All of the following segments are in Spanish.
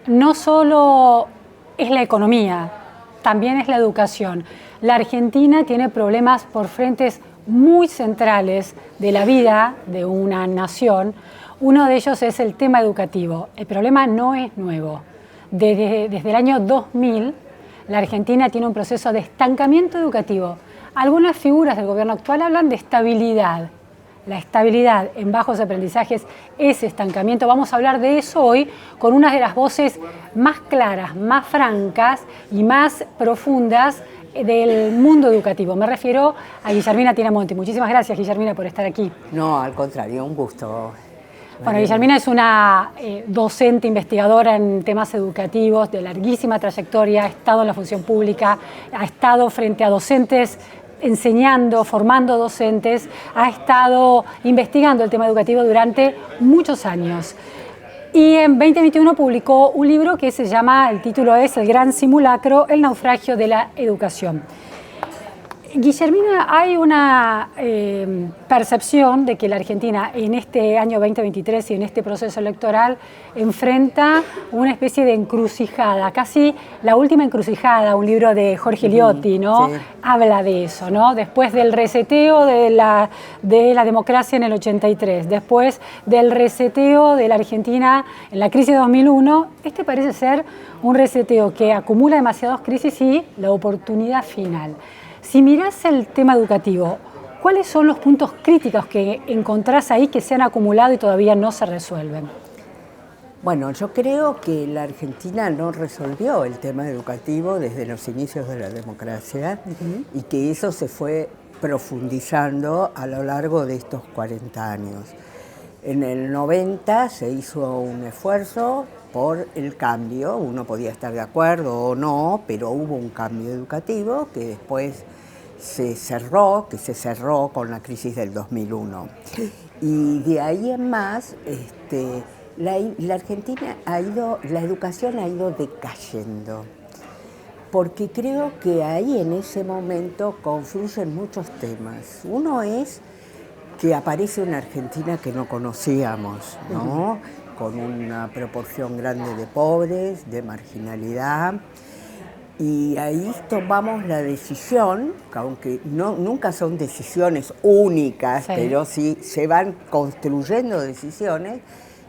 no solo es la economía, también es la educación. La Argentina tiene problemas por frentes muy centrales de la vida de una nación. Uno de ellos es el tema educativo. El problema no es nuevo. Desde el año 2000, la Argentina tiene un proceso de estancamiento educativo. Algunas figuras del gobierno actual hablan de estabilidad. La estabilidad en bajos aprendizajes es estancamiento. Vamos a hablar de eso hoy con una de las voces más claras, más francas y más profundas del mundo educativo. Me refiero a Guillermina Tiramonti. Muchísimas gracias, Guillermina, por estar aquí. No, al contrario, un gusto. Bueno, Guillermina es una docente investigadora en temas educativos de larguísima trayectoria, ha estado en la función pública, ha estado frente a docentes enseñando, formando docentes, ha estado investigando el tema educativo durante muchos años. Y en 2021 publicó un libro que se llama, el título es El Gran Simulacro, el naufragio de la educación. Guillermina, hay una percepción de que la Argentina en este año 2023 y en este proceso electoral enfrenta una especie de encrucijada, casi la última encrucijada, un libro de Jorge Liotti, ¿no? Sí. Habla de eso, ¿no? Después del reseteo de la democracia en el 83, después del reseteo de la Argentina en la crisis de 2001, este parece ser un reseteo que acumula demasiadas crisis y la oportunidad final. Si mirás el tema educativo, ¿cuáles son los puntos críticos que encontrás ahí que se han acumulado y todavía no se resuelven? Bueno, yo creo que la Argentina no resolvió el tema educativo desde los inicios de la democracia y que eso se fue profundizando a lo largo de estos 40 años. En el 90 se hizo un esfuerzo por el cambio, uno podía estar de acuerdo o no, pero hubo un cambio educativo que después se cerró con la crisis del 2001. Y de ahí en más, la Argentina la educación ha ido decayendo, porque creo que ahí en ese momento confluyen muchos temas. Uno es que aparece una Argentina que no conocíamos, ¿no? Con una proporción grande de pobres, de marginalidad. Y ahí tomamos la decisión, que aunque nunca son decisiones únicas, sí, pero sí se van construyendo decisiones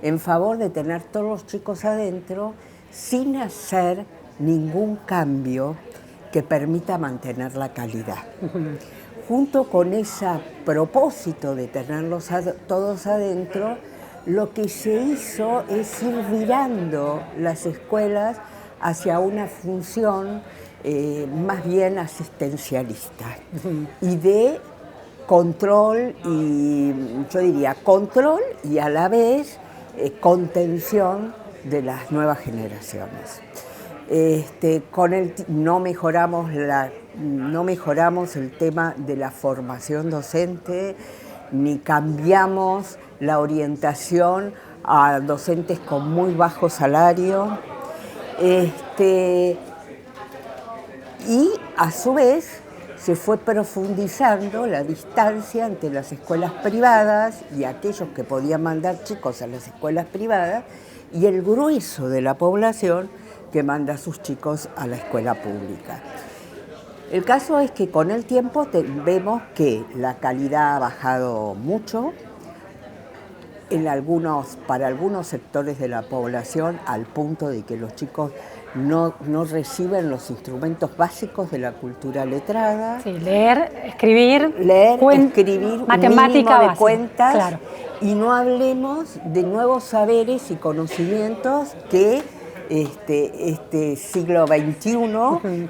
en favor de tener todos los chicos adentro sin hacer ningún cambio que permita mantener la calidad. Junto con ese propósito de tenerlos todos adentro, lo que se hizo es ir virando las escuelas hacia una función más bien asistencialista y de control, y yo diría control y a la vez contención de las nuevas generaciones. No mejoramos el tema de la formación docente, ni cambiamos la orientación a docentes con muy bajo salario. Y a su vez se fue profundizando la distancia entre las escuelas privadas y aquellos que podían mandar chicos a las escuelas privadas y el grueso de la población que manda a sus chicos a la escuela pública. El caso es que con el tiempo vemos que la calidad ha bajado mucho para algunos sectores de la población, al punto de que los chicos no reciben los instrumentos básicos de la cultura letrada. Sí, leer, escribir, matemática, un mínimo de cuentas, claro. Y no hablemos de nuevos saberes y conocimientos que este siglo XXI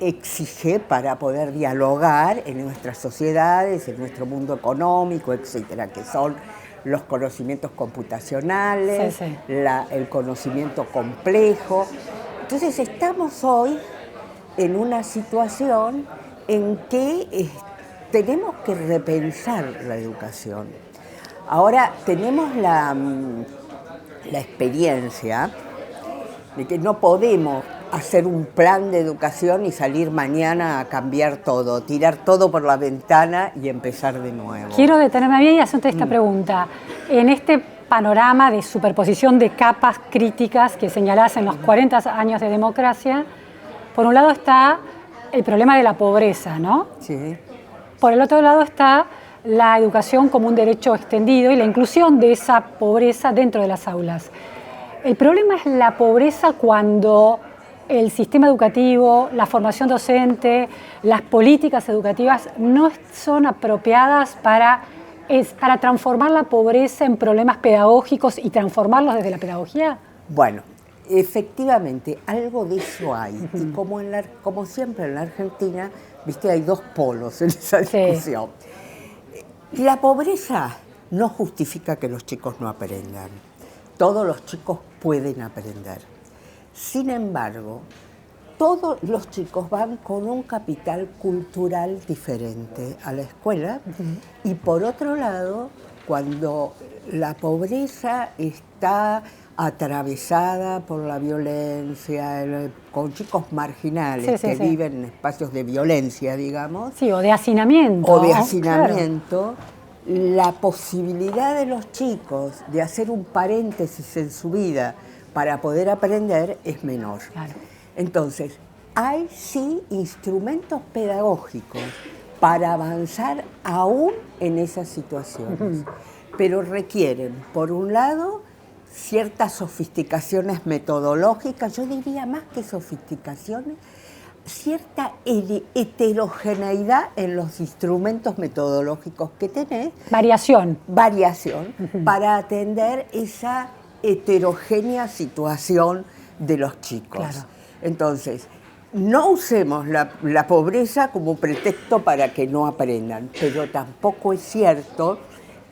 exige para poder dialogar en nuestras sociedades, en nuestro mundo económico, etcétera, que son los conocimientos computacionales, sí. El conocimiento complejo. Entonces estamos hoy en una situación en que tenemos que repensar la educación. Ahora tenemos la experiencia de que no podemos hacer un plan de educación y salir mañana a cambiar todo, tirar todo por la ventana y empezar de nuevo. Quiero detenerme bien y hacerte esta pregunta. En este panorama de superposición de capas críticas que señalás en los 40 años de democracia. Por un lado está el problema de la pobreza, ¿no? Sí. Por el otro lado está la educación como un derecho extendido y la inclusión de esa pobreza dentro de las aulas. El problema es la pobreza cuando el sistema educativo, la formación docente, las políticas educativas no son apropiadas para transformar la pobreza en problemas pedagógicos y transformarlos desde la pedagogía. Bueno, efectivamente, algo de eso hay. Y como siempre en la Argentina, viste, hay dos polos en esa discusión. Sí. La pobreza no justifica que los chicos no aprendan. Todos los chicos pueden aprender. Sin embargo, todos los chicos van con un capital cultural diferente a la escuela. Y por otro lado, cuando la pobreza está atravesada por la violencia, con chicos marginales que viven en espacios de violencia, digamos. Sí, o de hacinamiento. O de hacinamiento. Claro. La posibilidad de los chicos de hacer un paréntesis en su vida para poder aprender es menor. Claro. Entonces, hay sí instrumentos pedagógicos para avanzar aún en esas situaciones, pero requieren, por un lado, ciertas sofisticaciones metodológicas, yo diría más que sofisticaciones, cierta heterogeneidad en los instrumentos metodológicos que tenés. Variación. Variación, para atender esa heterogénea situación de los chicos. Claro. Entonces, no usemos la pobreza como pretexto para que no aprendan, pero tampoco es cierto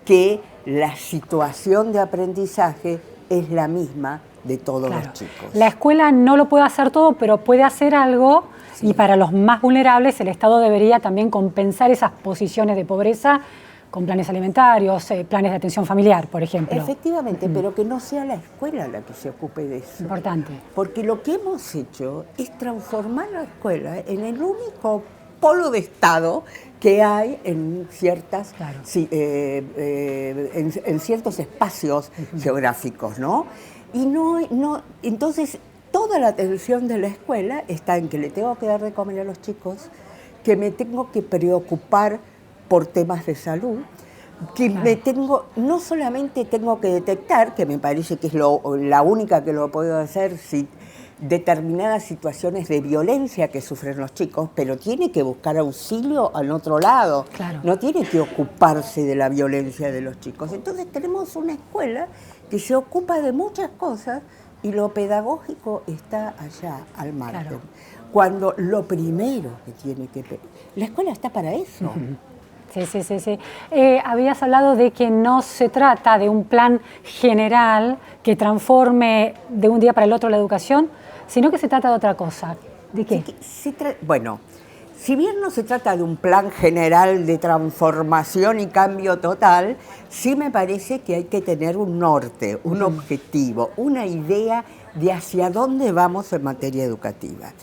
que la situación de aprendizaje es la misma de todos los chicos. La escuela no lo puede hacer todo, pero puede hacer algo, y para los más vulnerables el Estado debería también compensar esas posiciones de pobreza con planes alimentarios, planes de atención familiar, por ejemplo. Efectivamente, pero que no sea la escuela la que se ocupe de eso. Importante. Porque lo que hemos hecho es transformar la escuela en el único polo de Estado que hay en ciertas, en ciertos espacios geográficos, ¿no? Y entonces toda la atención de la escuela está en que le tengo que dar de comer a los chicos, que me tengo que preocupar por temas de salud, que no solamente tengo que detectar, que me parece que es la única que lo puedo hacer, si determinadas situaciones de violencia que sufren los chicos, pero tiene que buscar auxilio al otro lado, no tiene que ocuparse de la violencia de los chicos. Entonces tenemos una escuela que se ocupa de muchas cosas y lo pedagógico está allá, al margen. Cuando lo primero que tiene que... La escuela está para eso. Sí. Habías hablado de que no se trata de un plan general que transforme de un día para el otro la educación, sino que se trata de otra cosa. ¿De qué? Bueno, si bien no se trata de un plan general de transformación y cambio total, sí me parece que hay que tener un norte, un objetivo, una idea de hacia dónde vamos en materia educativa.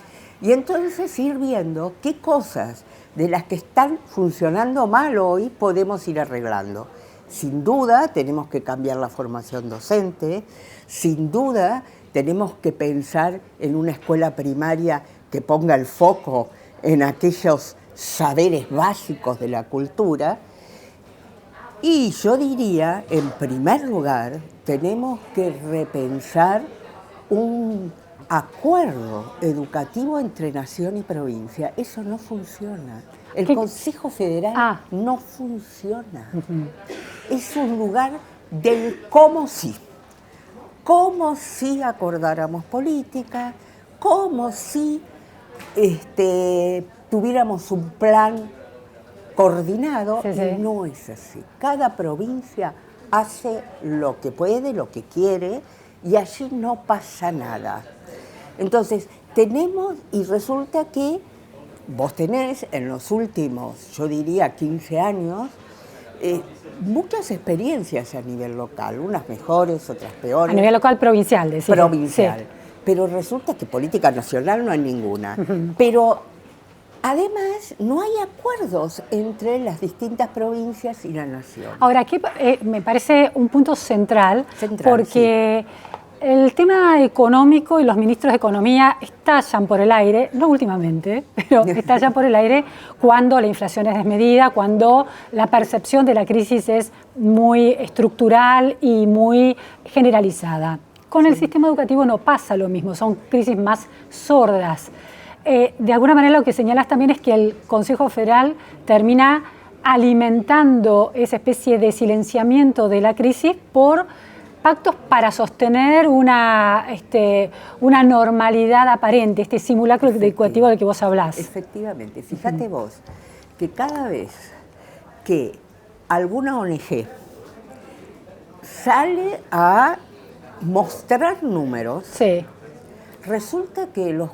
Y entonces ir viendo qué cosas de las que están funcionando mal hoy podemos ir arreglando. Sin duda tenemos que cambiar la formación docente, sin duda tenemos que pensar en una escuela primaria que ponga el foco en aquellos saberes básicos de la cultura. Y yo diría, en primer lugar, tenemos que repensar un acuerdo educativo entre nación y provincia. Eso no funciona. El Consejo Federal no funciona. Es un lugar del cómo sí. Como si acordáramos política, como si tuviéramos un plan coordinado, y no es así. Cada provincia hace lo que puede, lo que quiere, y allí no pasa nada. Entonces, y resulta que vos tenés en los últimos, yo diría, 15 años, muchas experiencias a nivel local, unas mejores, otras peores. A nivel local, provincial, decís. Provincial. Sí. Pero resulta que política nacional no hay ninguna. Pero además no hay acuerdos entre las distintas provincias y la nación. Ahora, aquí me parece un punto central porque sí, el tema económico y los ministros de Economía estallan por el aire, no últimamente, pero estallan por el aire cuando la inflación es desmedida, cuando la percepción de la crisis es muy estructural y muy generalizada. Con el sistema educativo no pasa lo mismo, son crisis más sordas. De alguna manera lo que señalas también es que el Consejo Federal termina alimentando esa especie de silenciamiento de la crisis por pactos para sostener una normalidad aparente, este simulacro educativo del que vos hablás. Efectivamente. Fíjate vos que cada vez que alguna ONG sale a mostrar números, sí, resulta que los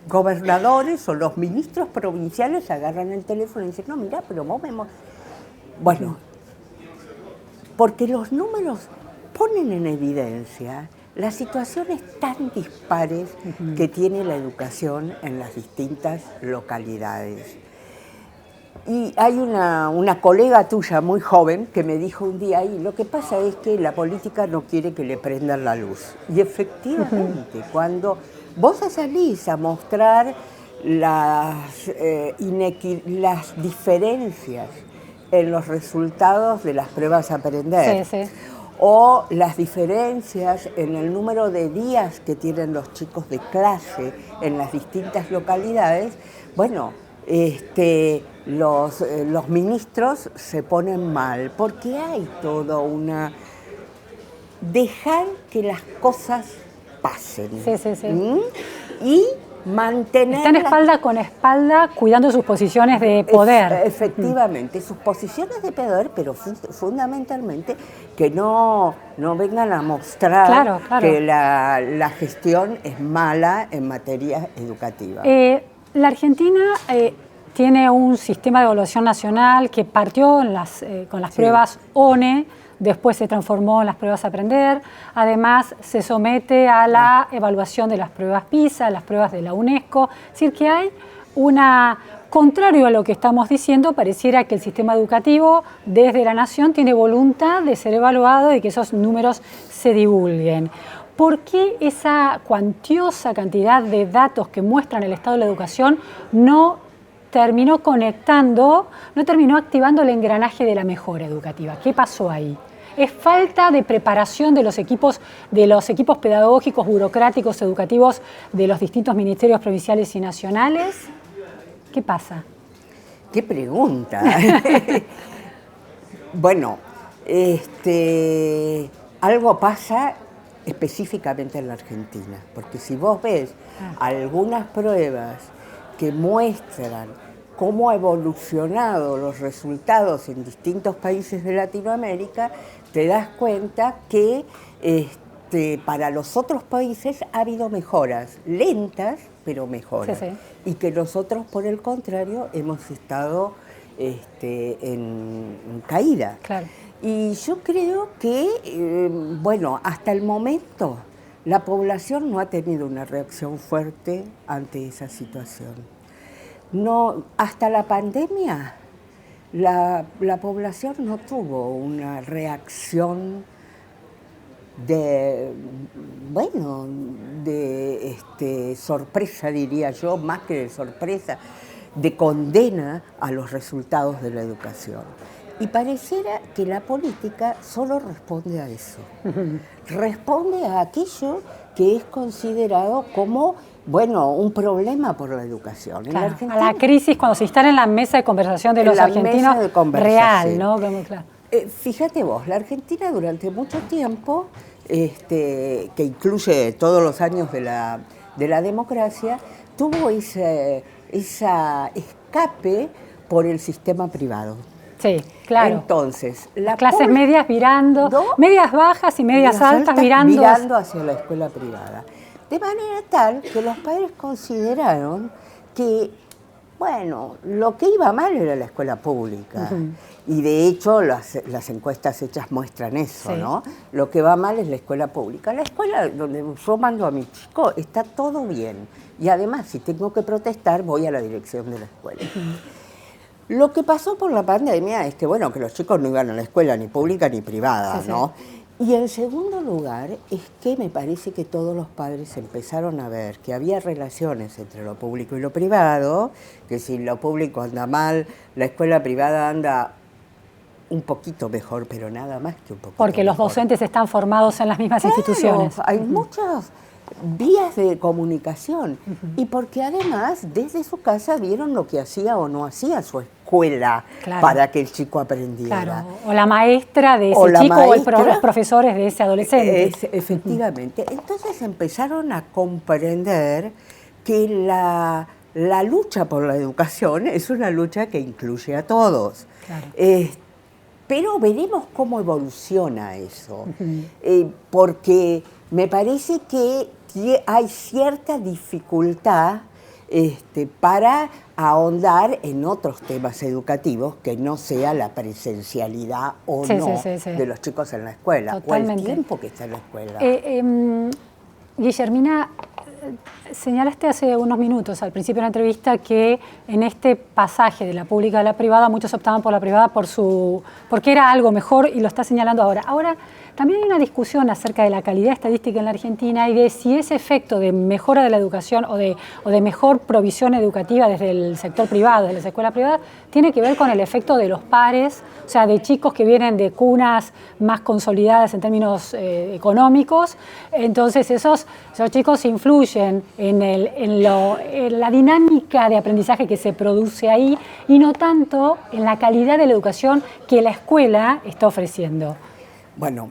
gobernadores o los ministros provinciales agarran el teléfono y dicen, no, mira, pero vos vemos. Bueno, porque los números ponen en evidencia las situaciones tan dispares que tiene la educación en las distintas localidades. Y hay una colega tuya muy joven que me dijo un día, y lo que pasa es que la política no quiere que le prendan la luz. Y efectivamente, cuando vos salís a mostrar las diferencias en los resultados de las pruebas a aprender, sí, sí, o las diferencias en el número de días que tienen los chicos de clase en las distintas localidades, bueno, los ministros se ponen mal, porque hay toda una... dejar que las cosas pasen. Sí, sí, sí. Y mantener... Están espalda con espalda cuidando sus posiciones de poder. Efectivamente, sus posiciones de poder, pero fundamentalmente que no vengan a mostrar claro, claro, que la gestión es mala en materia educativa. La Argentina tiene un sistema de evaluación nacional que partió con las pruebas ONE, después se transformó en las pruebas Aprender, además se somete a la evaluación de las pruebas PISA, las pruebas de la UNESCO, es decir, que hay contrario a lo que estamos diciendo, pareciera que el sistema educativo desde la nación tiene voluntad de ser evaluado y que esos números se divulguen. ¿Por qué esa cuantiosa cantidad de datos que muestran el estado de la educación no terminó activando el engranaje de la mejora educativa? ¿Qué pasó ahí? ¿Es falta de preparación de los equipos pedagógicos, burocráticos, educativos de los distintos ministerios provinciales y nacionales? ¿Qué pasa? ¡Qué pregunta! Bueno, algo pasa específicamente en la Argentina, porque si vos ves algunas pruebas que muestran cómo ha evolucionado los resultados en distintos países de Latinoamérica, te das cuenta que para los otros países ha habido mejoras, lentas, pero mejoras. Sí, sí. Y que nosotros, por el contrario, hemos estado en caída. Claro. Y yo creo que, hasta el momento, la población no ha tenido una reacción fuerte ante esa situación. No, hasta la pandemia, la población no tuvo una reacción de sorpresa, diría yo, más que de sorpresa, de condena a los resultados de la educación. Y pareciera que la política solo responde a eso. Responde a aquello que es considerado como, un problema por la educación. Claro, Argentina, a la crisis cuando se instala en la mesa de conversación de los argentinos real, ¿no? Claro. Fíjate vos, la Argentina durante mucho tiempo, que incluye todos los años de la democracia, tuvo ese escape por el sistema privado. Sí, claro. Entonces, las clases medias virando, medias bajas y medias altas virando hacia la escuela privada. De manera tal que los padres consideraron que, Bueno, lo que iba mal era la escuela pública. Y de hecho las encuestas hechas muestran eso, ¿no? Lo que va mal es la escuela pública. La escuela donde yo mando a mi chico está todo bien. Y además, si tengo que protestar, voy a la dirección de la escuela. Lo que pasó por la pandemia es que, bueno, que los chicos no iban a la escuela ni pública ni privada, ¿no? Y en segundo lugar, es que me parece que todos los padres empezaron a ver que había relaciones entre lo público y lo privado, que si lo público anda mal, la escuela privada anda un poquito mejor, pero nada más que un poquito Porque los docentes están formados en las mismas instituciones. Hay muchas vías de comunicación y porque además desde su casa vieron lo que hacía o no hacía su escuela para que el chico aprendiera. Claro. O la maestra de ese chico o los profesores de ese adolescente. Efectivamente. Entonces empezaron a comprender que la lucha por la educación es una lucha que incluye a todos. Claro. Pero veremos cómo evoluciona eso, porque me parece que hay cierta dificultad para ahondar en otros temas educativos que no sea la presencialidad o de los chicos en la escuela. Totalmente. O el tiempo que está en la escuela. Guillermina, señalaste hace unos minutos, al principio de la entrevista, que en este pasaje de la pública a la privada, muchos optaban por la privada porque era algo mejor, y lo está señalando ahora. Ahora, también hay una discusión acerca de la calidad estadística en la Argentina y de si ese efecto de mejora de la educación o de mejor provisión educativa desde el sector privado, desde las escuelas privadas, tiene que ver con el efecto de los pares, o sea, de chicos que vienen de cunas más consolidadas en términos económicos. Entonces, esos chicos influyen en la dinámica de aprendizaje que se produce ahí y no tanto en la calidad de la educación que la escuela está ofreciendo. Bueno,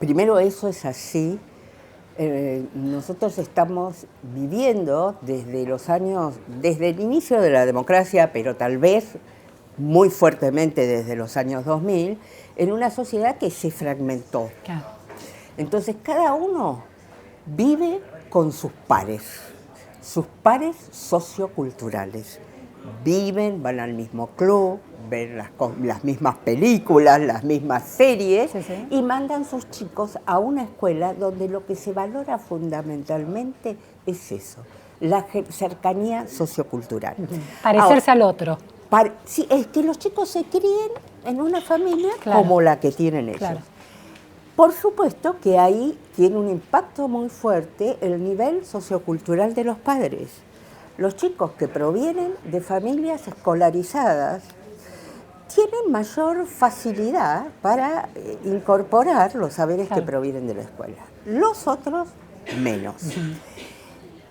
primero eso es así. Nosotros estamos viviendo desde el inicio de la democracia, pero tal vez muy fuertemente desde los años 2000, en una sociedad que se fragmentó. Claro. Entonces cada uno vive con sus pares socioculturales. Van al mismo club, ven las mismas películas, las mismas series, y mandan sus chicos a una escuela donde lo que se valora fundamentalmente es eso, la cercanía sociocultural. Parecerse al otro. Sí, es que los chicos se críen en una familia como la que tienen ellos. Claro. Por supuesto que ahí tiene un impacto muy fuerte el nivel sociocultural de los padres. Los chicos que provienen de familias escolarizadas tienen mayor facilidad para incorporar los saberes que provienen de la escuela. Los otros, menos.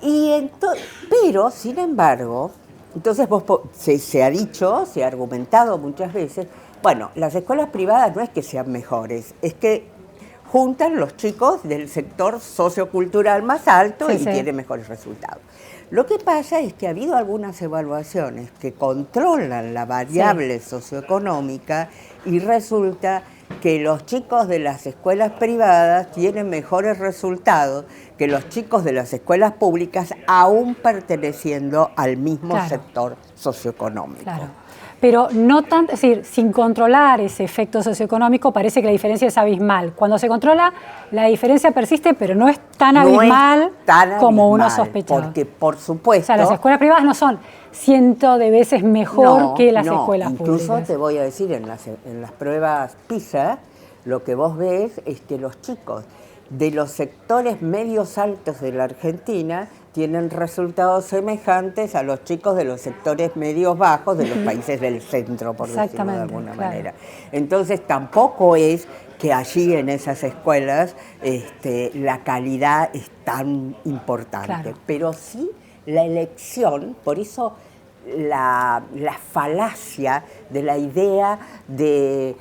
Pero, sin embargo, entonces se ha dicho, se ha argumentado muchas veces, bueno, las escuelas privadas no es que sean mejores, es que juntan los chicos del sector sociocultural más alto y tienen mejores resultados. Lo que pasa es que ha habido algunas evaluaciones que controlan la variable socioeconómica y resulta que los chicos de las escuelas privadas tienen mejores resultados que los chicos de las escuelas públicas, aún perteneciendo al mismo sector socioeconómico. Claro. Pero no tanto, es decir, sin controlar ese efecto socioeconómico parece que la diferencia es abismal. Cuando se controla, la diferencia persiste, pero no es tan abismal como uno sospechaba. Porque, por supuesto... O sea, las escuelas privadas no son cientos de veces mejor que las escuelas públicas. Incluso te voy a decir, en las pruebas PISA, lo que vos ves es que los chicos de los sectores medios altos de la Argentina tienen resultados semejantes a los chicos de los sectores medios bajos de los países del centro, por decirlo de alguna manera. Entonces tampoco es que allí en esas escuelas la calidad es tan importante, pero sí la elección, por eso la falacia de la idea de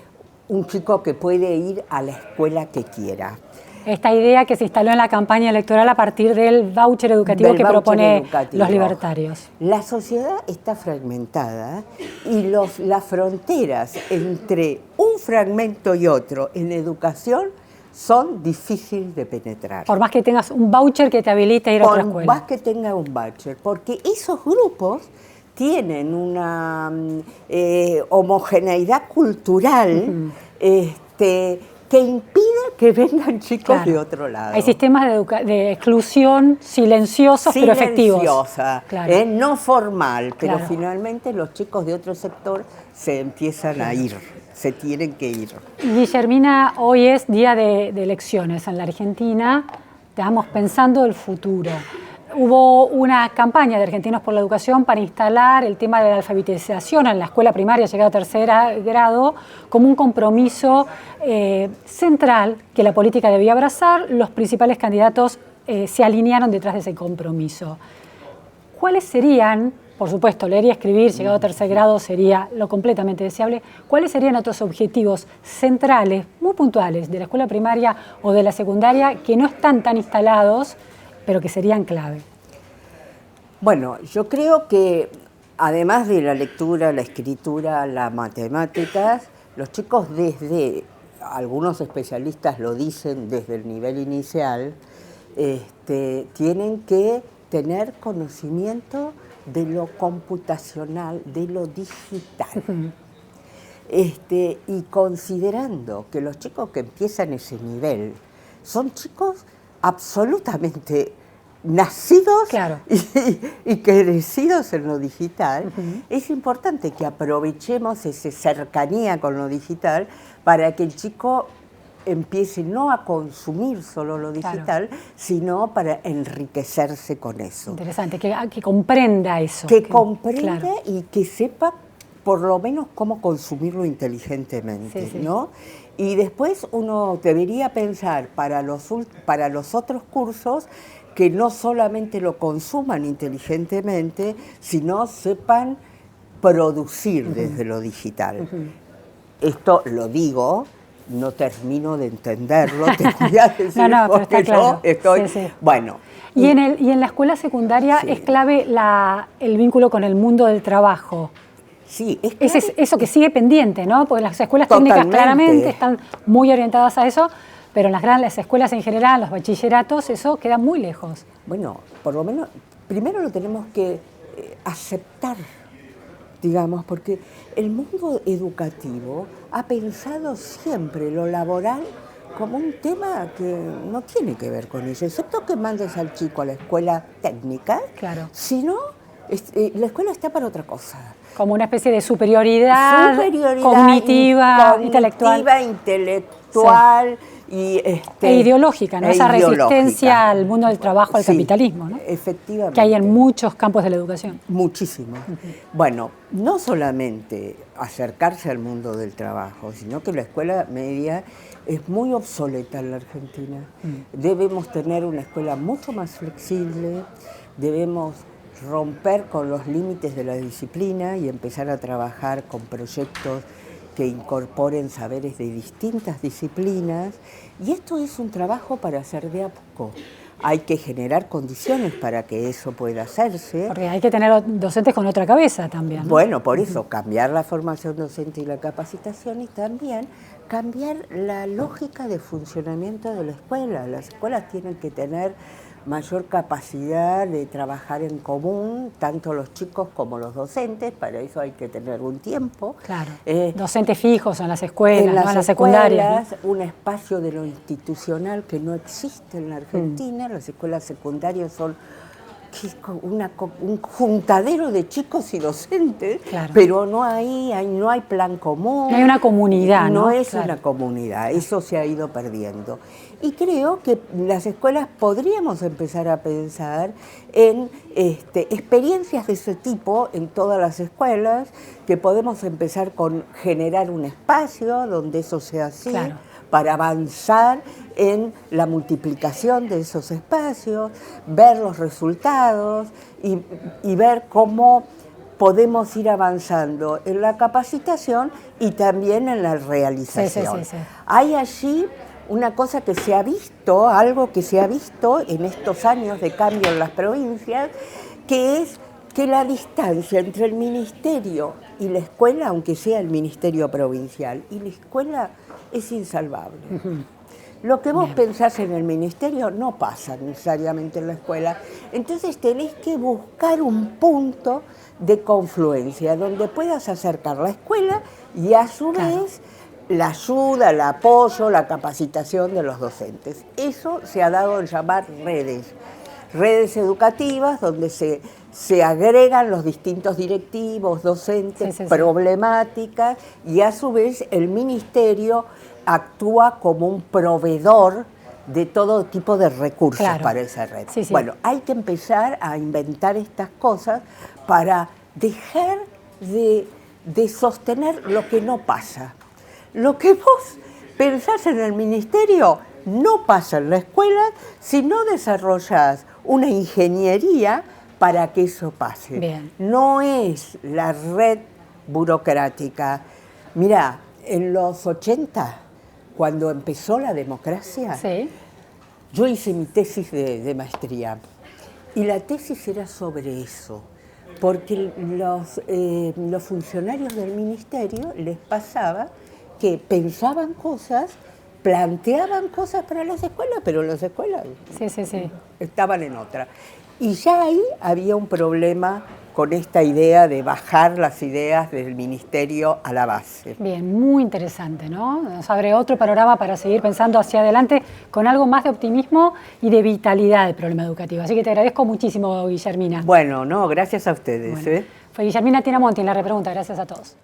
un chico que puede ir a la escuela que quiera. Esta idea que se instaló en la campaña electoral a partir del voucher educativo que propone los libertarios. La sociedad está fragmentada y las fronteras entre un fragmento y otro en educación son difíciles de penetrar. Por más que tengas un voucher que te habilite a ir a otra escuela. Por más que tengas un voucher, porque esos grupos tienen una homogeneidad cultural que impide que vengan chicos de otro lado. Hay sistemas de exclusión silenciosos pero efectivos. Silenciosa, no formal, pero finalmente los chicos de otro sector se empiezan a ir, se tienen que ir. Guillermina, hoy es día de elecciones en la Argentina, estamos pensando el futuro. Hubo una campaña de Argentinos por la Educación para instalar el tema de la alfabetización en la escuela primaria, llegado a tercer grado, como un compromiso central que la política debía abrazar. Los principales candidatos se alinearon detrás de ese compromiso. ¿Cuáles serían, por supuesto, leer y escribir, llegado a tercer grado sería lo completamente deseable, cuáles serían otros objetivos centrales, muy puntuales, de la escuela primaria o de la secundaria que no están tan instalados, pero que serían clave? Bueno, yo creo que además de la lectura, la escritura, las matemáticas, los chicos algunos especialistas lo dicen desde el nivel inicial, tienen que tener conocimiento de lo computacional, de lo digital. Y considerando que los chicos que empiezan ese nivel son chicos absolutamente nacidos y crecidos en lo digital, es importante que aprovechemos esa cercanía con lo digital para que el chico empiece no a consumir solo lo digital, sino para enriquecerse con eso. Interesante, que comprenda eso. Que comprenda y que sepa por lo menos cómo consumirlo inteligentemente, ¿no? Y después uno debería pensar para los otros cursos que no solamente lo consuman inteligentemente, sino sepan producir desde lo digital. Esto lo digo, no termino de entenderlo, te voy a decir porque yo estoy... Bueno. Y en la escuela secundaria es clave el vínculo con el mundo del trabajo. Sí, es eso que sigue pendiente, ¿no? Porque las escuelas técnicas claramente están muy orientadas a eso, pero en las escuelas en general, los bachilleratos, eso queda muy lejos. Bueno, por lo menos, primero lo tenemos que aceptar, digamos, porque el mundo educativo ha pensado siempre lo laboral como un tema que no tiene que ver con eso, excepto que mandes al chico a la escuela técnica, si no, la escuela está para otra cosa. Como una especie de superioridad cognitiva, intelectual e ideológica, ¿no? Esa resistencia al mundo del trabajo, al capitalismo, ¿no? Efectivamente. Que hay en muchos campos de la educación. Muchísimo. Bueno, no solamente acercarse al mundo del trabajo, sino que la escuela media es muy obsoleta en la Argentina. Debemos tener una escuela mucho más flexible, debemos romper con los límites de la disciplina y empezar a trabajar con proyectos que incorporen saberes de distintas disciplinas. Y esto es un trabajo para hacer de a poco. Hay que generar condiciones para que eso pueda hacerse. Porque hay que tener docentes con otra cabeza también, ¿no? Bueno, por eso, cambiar la formación docente y la capacitación y también cambiar la lógica de funcionamiento de la escuela. Las escuelas tienen que tener mayor capacidad de trabajar en común, tanto los chicos como los docentes, para eso hay que tener un tiempo. Claro, docentes fijos en las escuelas, en las secundarias, ¿no? Un espacio de lo institucional que no existe en la Argentina, las escuelas secundarias son un juntadero de chicos y docentes, pero no hay plan común. No hay una comunidad, ¿no? No es una comunidad, eso se ha ido perdiendo. Y creo que las escuelas podríamos empezar a pensar en experiencias de ese tipo en todas las escuelas, que podemos empezar con generar un espacio donde eso sea así, para avanzar en la multiplicación de esos espacios, ver los resultados y ver cómo podemos ir avanzando en la capacitación y también en la realización. Hay allí una cosa que se ha visto, algo que se ha visto en estos años de cambio en las provincias, que es que la distancia entre el ministerio y la escuela, aunque sea el ministerio provincial, y la escuela es insalvable. Lo que vos pensás en el ministerio no pasa necesariamente en la escuela. Entonces tenés que buscar un punto de confluencia donde puedas acercar la escuela y a su vez la ayuda, el apoyo, la capacitación de los docentes. Eso se ha dado en llamar redes educativas donde se agregan los distintos directivos, docentes, problemáticas, y a su vez el ministerio actúa como un proveedor de todo tipo de recursos para esa red. Bueno, hay que empezar a inventar estas cosas para dejar de sostener lo que no pasa. Lo que vos pensás en el ministerio no pasa en la escuela si no desarrollás una ingeniería para que eso pase. Bien. No es la red burocrática. Mirá, en los 80, cuando empezó la democracia, yo hice mi tesis de maestría y la tesis era sobre eso, porque los funcionarios del ministerio les pasaba que pensaban cosas, planteaban cosas para las escuelas, pero las escuelas estaban en otra. Y ya ahí había un problema con esta idea de bajar las ideas del ministerio a la base. Bien, muy interesante, ¿no? Nos abre otro panorama para seguir pensando hacia adelante con algo más de optimismo y de vitalidad del problema educativo. Así que te agradezco muchísimo, Guillermina. Bueno, no, gracias a ustedes. Bueno, fue Guillermina Tinamonti en La Repregunta. Gracias a todos.